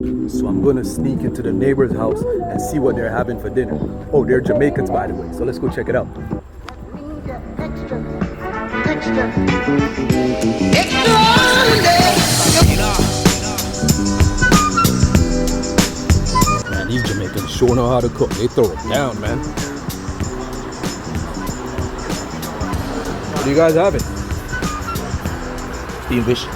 So I'm gonna sneak into the neighbor's house and see what they're having for dinner. Oh, they're Jamaicans, by the way. So let's go check it out. Man, these Jamaicans sure know how to cook. They throw it down, man. What do you guys having? Steamed fish.